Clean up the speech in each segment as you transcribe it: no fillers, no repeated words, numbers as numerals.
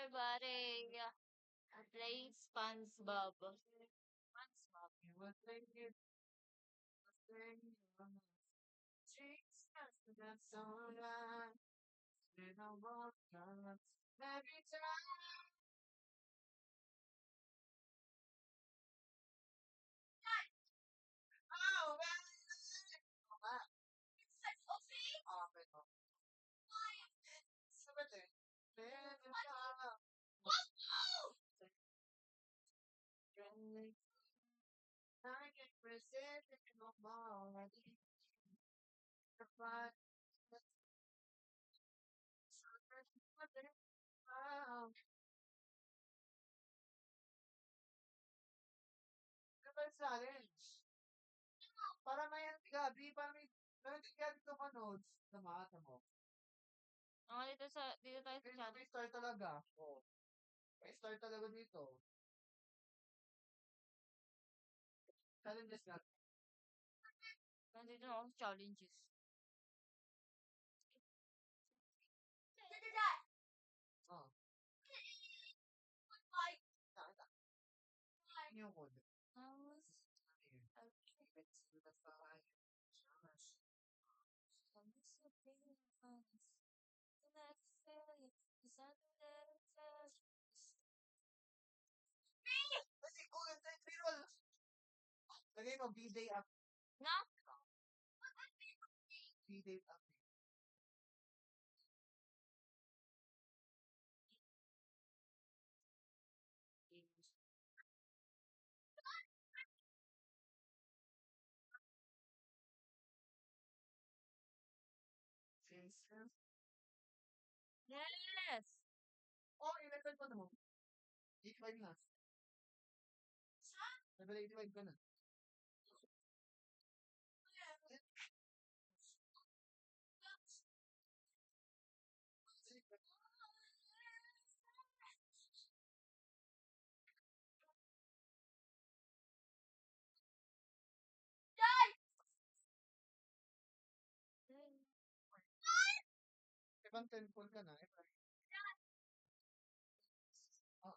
everybody. I'm playing SpongeBob. SpongeBob. Ang dito tayo sa channel. Nandito na ako sa challenges. Na? Yes!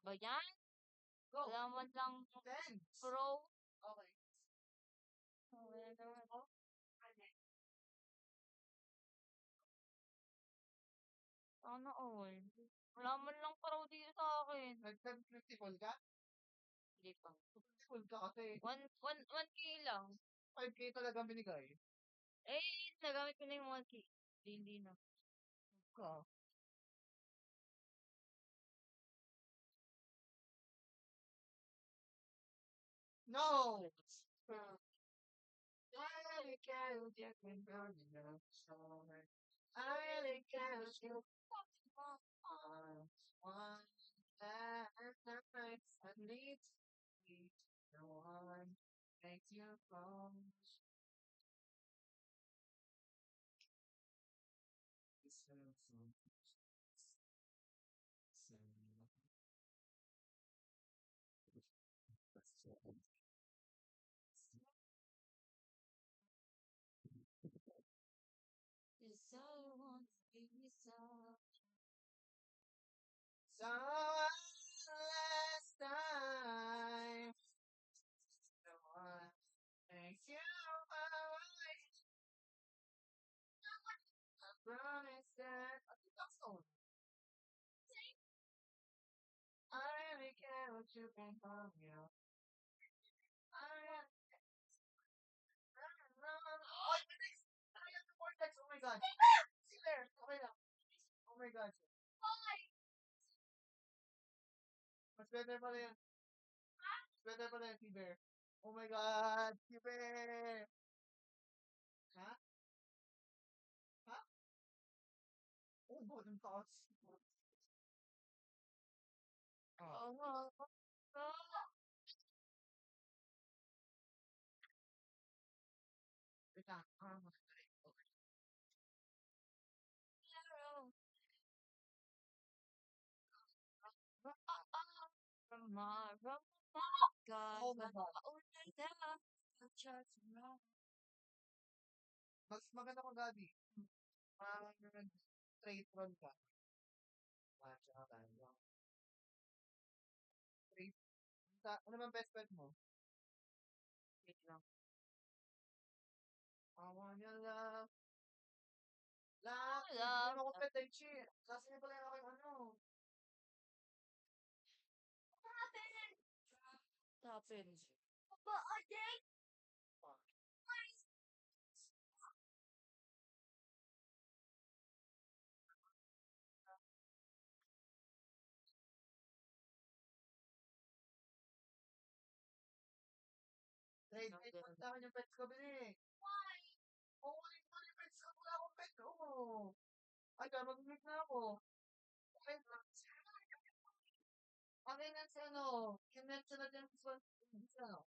Ba yan? Wala man lang pro. Sana all. Wala man lang pro dito sa akin. Hindi pa. 1K lang. Eh, nagamit ko na yung 1K. Hindi na. Yes, I want to be yourself. Oo nga. Tomorrow, God, mauna na. Ano bang best friend mo? Wait lang. I wanna love. Love. Hindi Love, mo ko love. pet, Daichi. Kasi niya pala yung aking ano. Happens. Trade, trade mo sa akin yung pets ko, bili. Kukunin ko yung pets ko. Wala akong pet. Oo. Ay, kaya mag-meet na ako. Okay, okay na si ano. Kinet siya na dyan sa ano.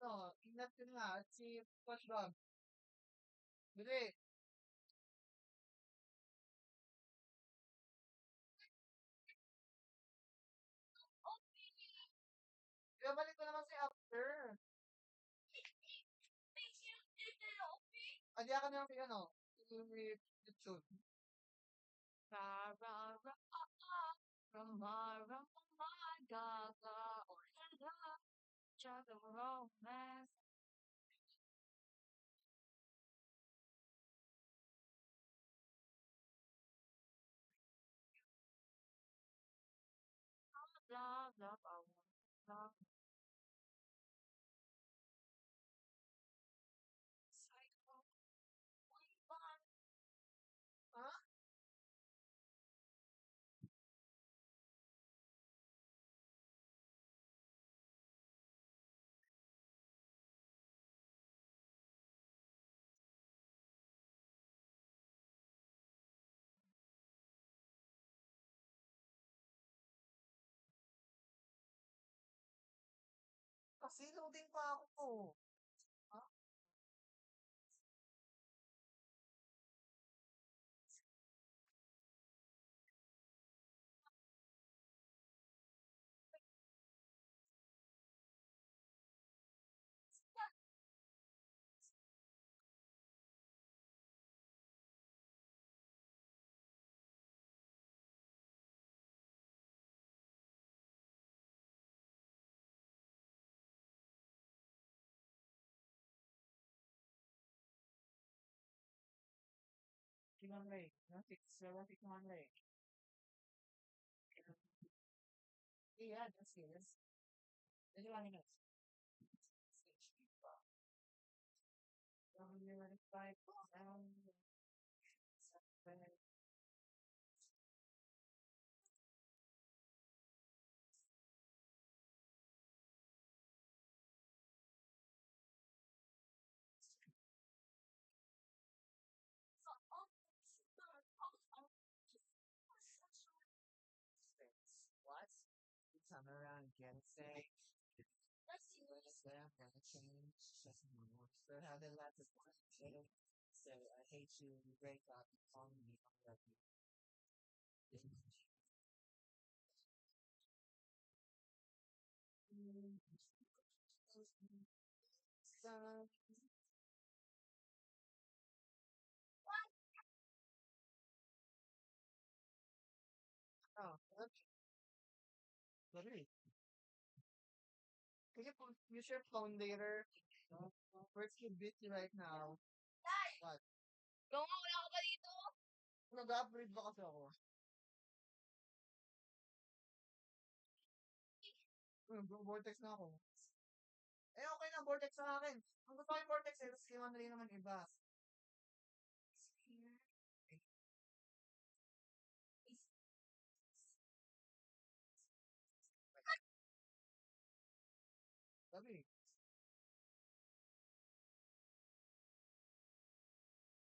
Ito, ingat ko na. At si SpongeBob. Bili. Ibabalik ko naman si After. Adi ka na lang si ano. Si YouTube. Ra, ra, ra, Rama, Rama, Gaga, or Gaga, Chaga, Romance. Love, love, I want love. Psycho, one, Ha? Kasi loading pa ako. Ha? Kinanlay. 6,7,600. Yeah, that's serious. Did you want to know? Five, seven. What? Come around, get sick. I'm gonna change. So how they let us say, I hate you, you break up, you call me, I love you. So, oh, okay. Literally. Can you use your phone later? Where's you busy right now? What? Kung wala ka ba dito? Nag-upgrade ba kasi ako? Vortex na ako. Eh, okay na, Vortex sa akin. Ang gusto ko yung Vortex, eh, tapos kinuha na rin naman iba. Sabi,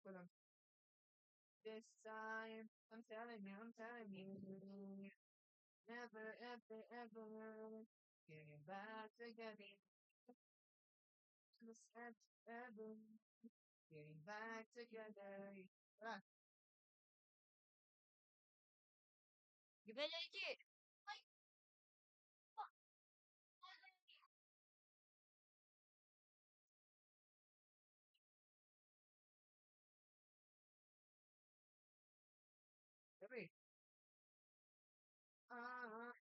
ko lang. This time, I'm telling you, never, ever, ever, getting back together. Just ever, getting back together. Ah, Give me legit. sabi, ah,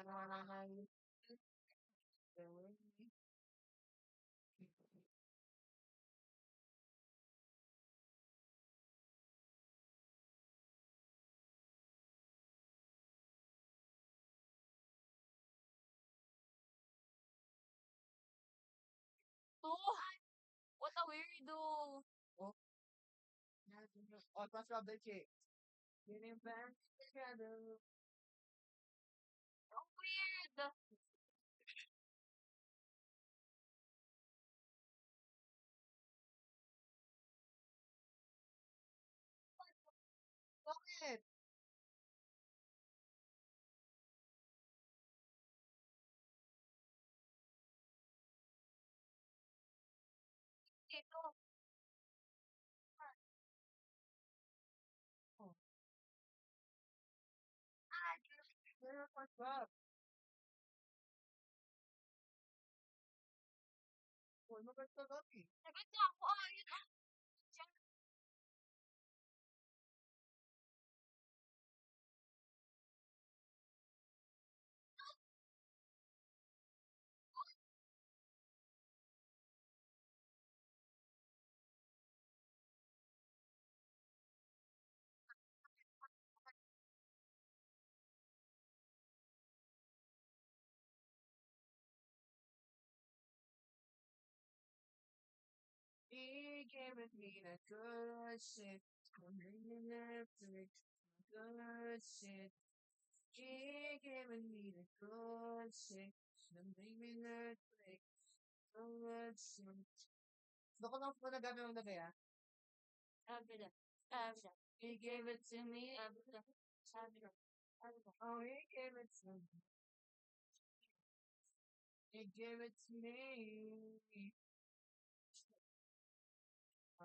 Oh, what a weirdo. Oh, oh, plus love the chick. Getting back together. How weird. Bakit? Ito. Oh, kaya plus love. Oh, maganda love eh. Sagot niya ako. Ah, yun. Ah, siya. He gave me that good shit. I'm bringing Netflix. Good shit. He gave me the good shit. I'm bringing Netflix. Good shit. Gusto ko lang po na gano'n ang lagay ah. Sabi na. Sabi na. He gave it to me. Sabi na. Sabi na. Sabi na. Oh, he gave it to me. He gave it to me.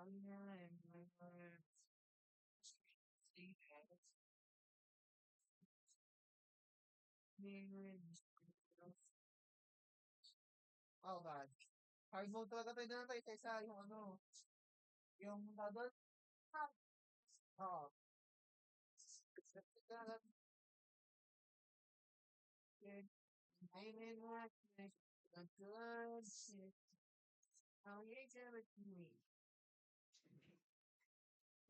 I'm not my words. See that. Oh God. Hard mode talaga tayo na tayo sa yung ano, yung tawag oo. I'm in like a good shit. How you give it to me?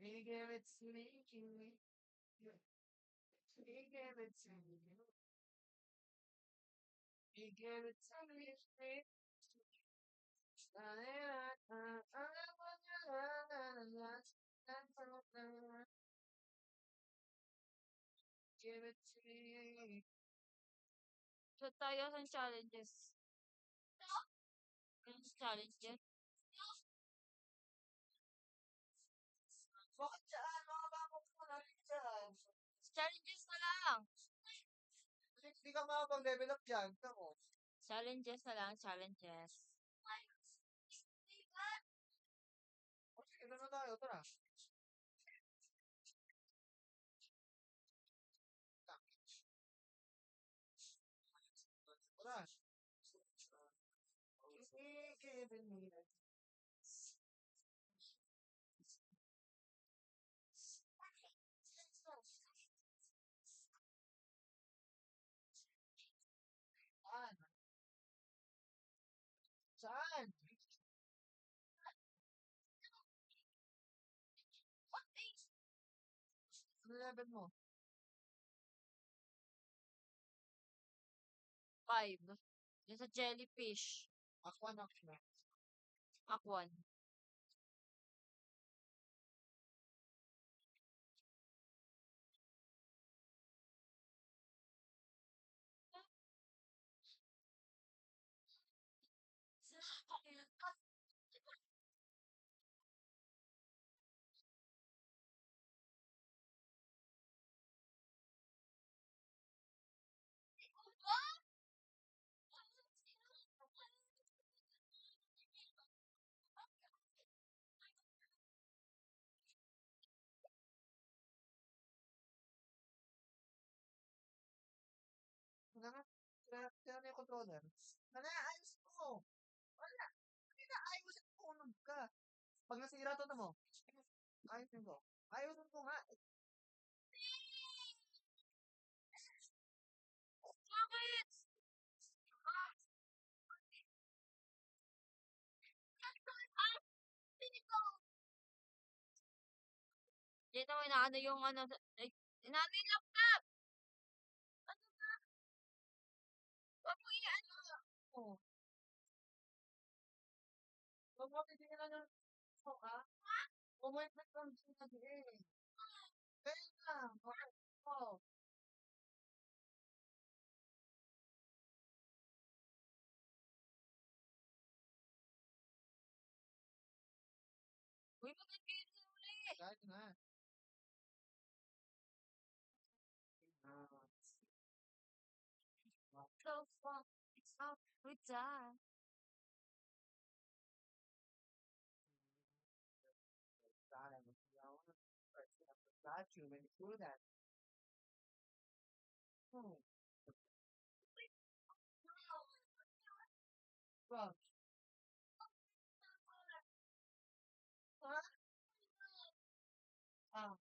You give it to me, you give it to me. You give it to me straight. Give it to me. So tayo sa challenges. Yung challenges. Bakit dyan? Mga babok mo na rin dyan. Challenges na lang. Hindi ka makapag-level up dyan. Ako. Challenges na lang. Challenges. O sige, na tayo. Tara. Tara. Giving me that. Saan? Saan? Ano level mo? 5. Yung sa jellyfish. Aqua Nox na. Aquan. Wala nga. Sira na yung controller. Wala, ayos ko. Wala. Ayusin ko unod ka. Pag nasira to na mo. Ayusin ko. Ayusin ko nga. Bakit? Dito mo inaano yung ano, inaano yung laptop! Ano ba? Huwag mo i-ano. Oh. Huwag mo titingnan ng ha? Comment na lang siya din. Kaya na. Okay. Oh. Uy, mag-cancel ulit. Kahit na. So fuck. It's up with that. God, I was young. I forgot you went through that. Oh. Well, huh? Ah,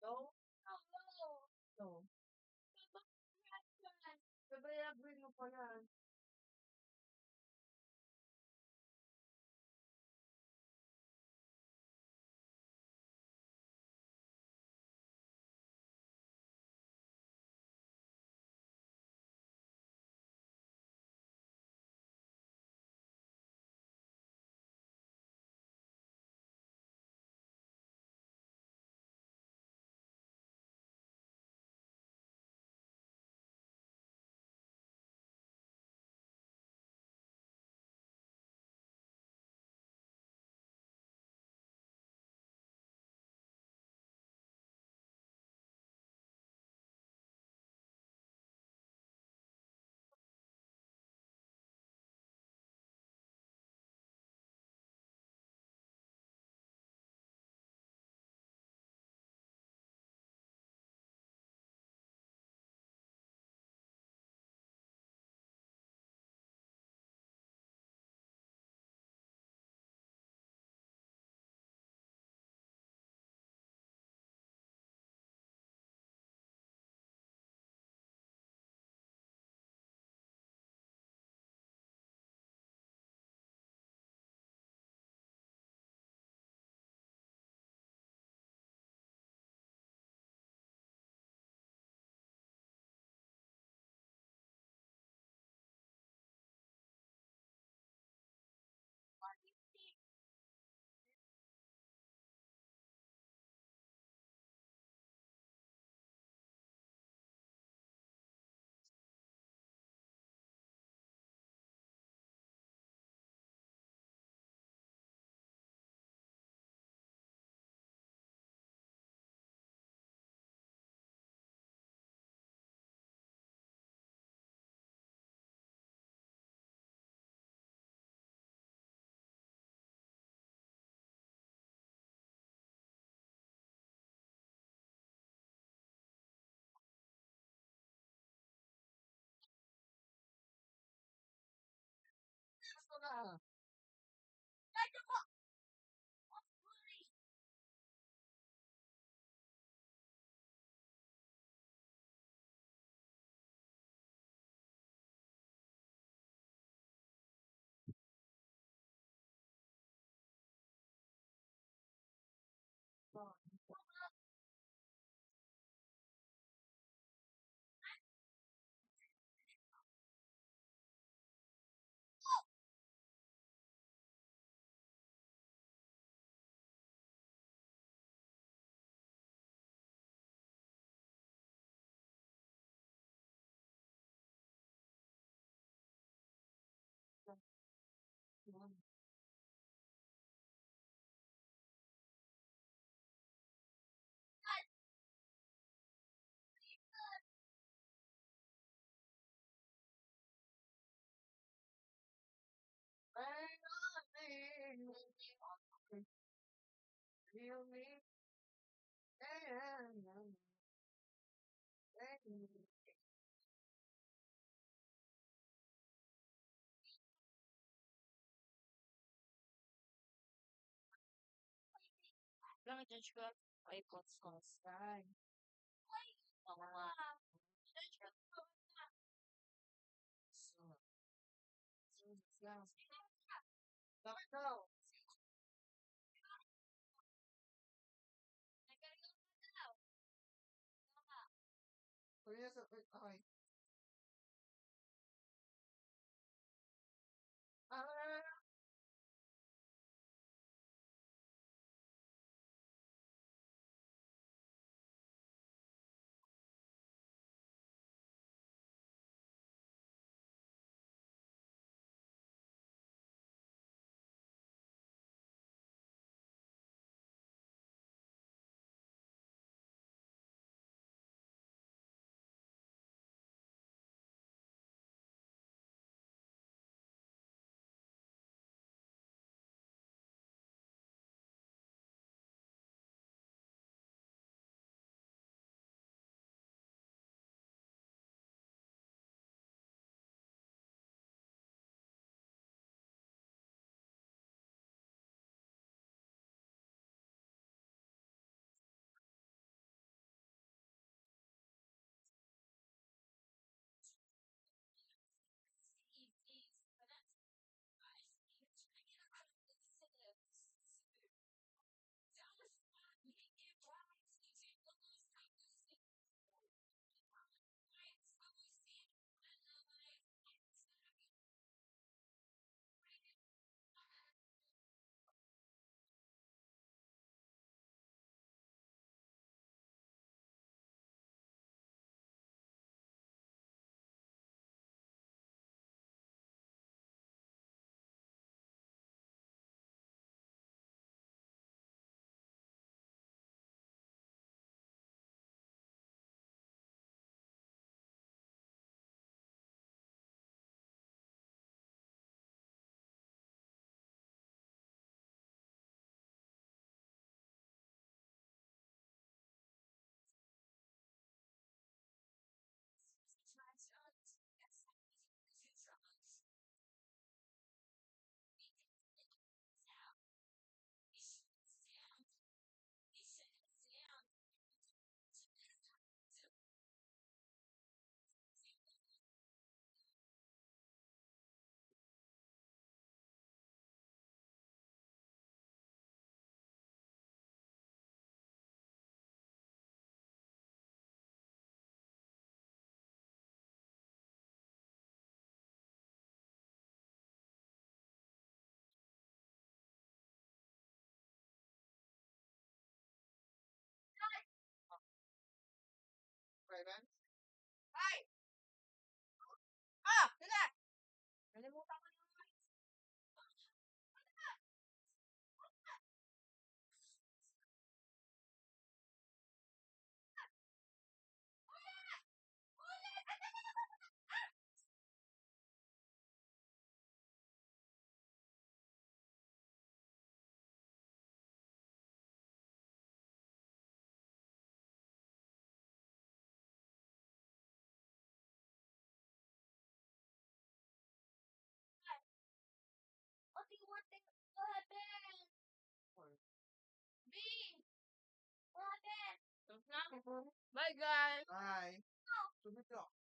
no? No. Sabayabin mo pa yan. Gusto na. Feel me? Lang i-charge ko. iPods ko. Sky. Oo nga. Bakit daw? Nagkaroon ka daw. Tama. Kuya, okay. Ah, Raven? Ay! Ah! Sila! Nalimutan ko yung rice. What happened? B! What happened? Tapos na? Bye, guys! Bye. Subito.